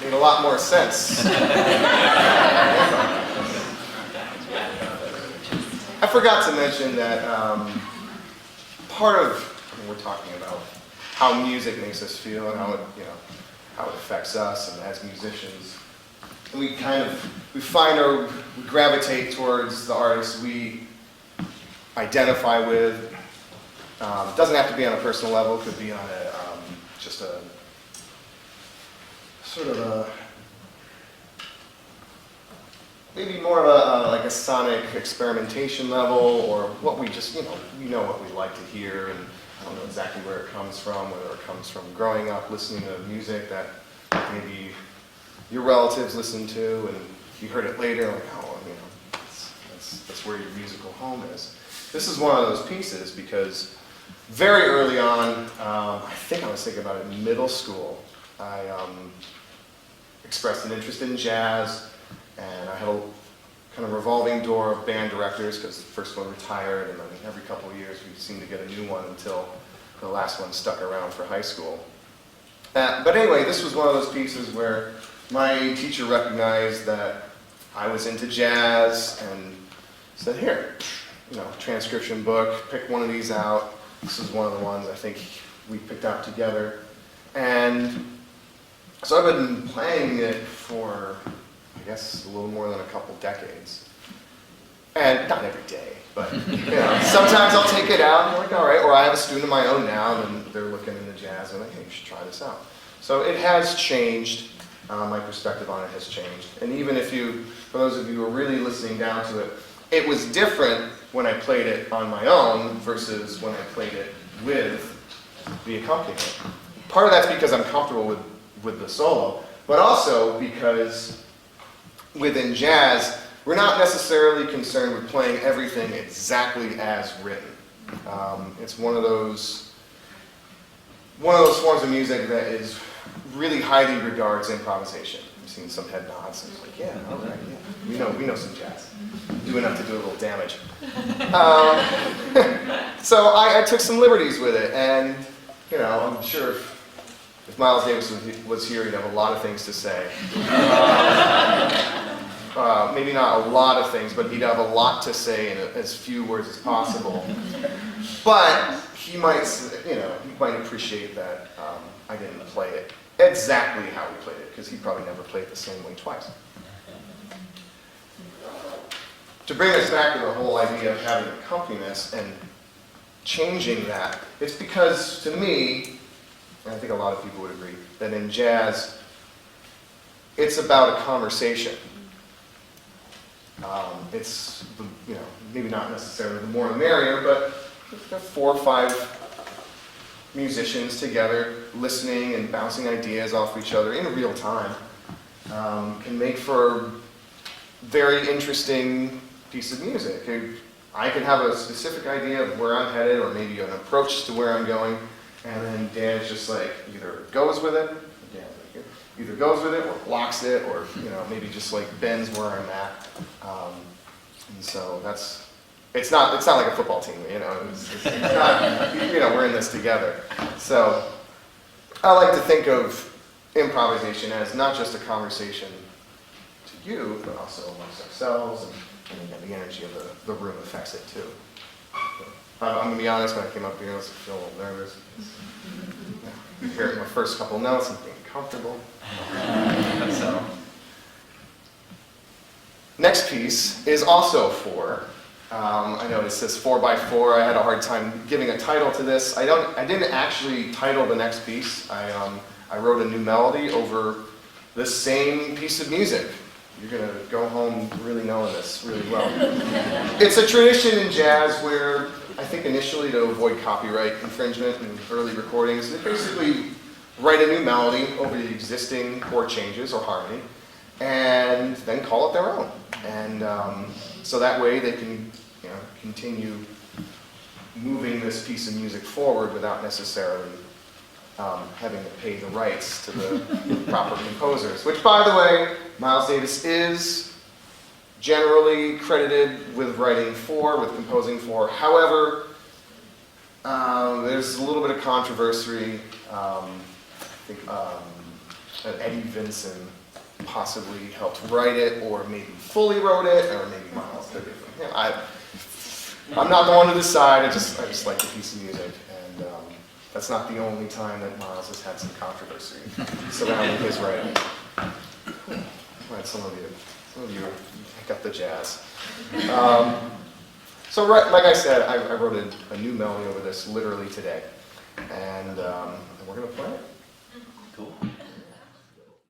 made a lot more sense. I forgot to mention that part of, we're talking about how music makes us feel and how it, how it affects us and as musicians. And we gravitate towards the artists we identify with. Doesn't have to be on a personal level, could be on just a sort of a, maybe more of a like a sonic experimentation level, or what we just, we know what we like to hear, and I don't know exactly where it comes from, whether it comes from growing up listening to music that maybe your relatives listened to, and you heard it later, like, oh, that's where your musical home is. This is one of those pieces because very early on, I think I was thinking about it in middle school, I expressed an interest in jazz, and I had a kind of revolving door of band directors because the first one retired, and then every couple of years we seemed to get a new one until the last one stuck around for high school. But anyway, this was one of those pieces where my teacher recognized that I was into jazz and said, here, transcription book, pick one of these out. This is one of the ones I think we picked out together. And so I've been playing it for, I guess, a little more than a couple decades. And not every day, but sometimes I'll take it out and I'm like, all right, or I have a student of my own now and they're looking into jazz and I'm like, hey, you should try this out. So it has changed. My perspective on it has changed. And even if for those of you who are really listening down to it, it was different when I played it on my own versus when I played it with the accompaniment. Part of that's because I'm comfortable with the solo, but also because within jazz, we're not necessarily concerned with playing everything exactly as written. It's one of those forms of music that is really highly regards improvisation. I've seen some head nods, and it's like, yeah, all right, yeah, we know some jazz. Do enough to do a little damage. So I took some liberties with it, and I'm sure if Miles Davis was here, he'd have a lot of things to say. Maybe not a lot of things, but he'd have a lot to say in as few words as possible. But he might appreciate that I didn't play it exactly how he played it, because he probably never played it the same way twice. To bring us back to the whole idea of having accompanist and changing that, it's because, to me, and I think a lot of people would agree, that in jazz, it's about a conversation. It's, maybe not necessarily the more the merrier, but 4 or 5 musicians together, listening and bouncing ideas off each other in real time, can make for a very interesting piece of music. I can have a specific idea of where I'm headed, or maybe an approach to where I'm going, and then Dan's just like either goes with it, or blocks it, or maybe just like bends where I'm at. And so it's not like a football team, it's not, we're in this together. So I like to think of improvisation as not just a conversation to you, but also amongst ourselves, and the energy of the room affects it too. I'm going to be honest, when I came up here, I was feeling a little nervous. You hear my first couple notes and being comfortable. So, next piece is also 4. I know it says 4x4. I had a hard time giving a title to this. I didn't actually title the next piece. I wrote a new melody over the same piece of music. You're going to go home really knowing this really well. It's a tradition in jazz where I think initially to avoid copyright infringement in early recordings, they basically write a new melody over the existing chord changes or harmony, and then call it their own. And so that way they can continue moving this piece of music forward without necessarily having to pay the rights to the proper composers. Which, by the way, Miles Davis is generally credited with writing for, with composing for. However, there's a little bit of controversy. I think that Eddie Vinson possibly helped write it, or maybe fully wrote it, or maybe Miles took it from him. I'm not the one to decide. I just like the piece of music, and that's not the only time that Miles has had some controversy surrounding his writing. Right, some of you got the jazz. So like I said, I wrote a new melody over this literally today, and we're gonna play it. Cool.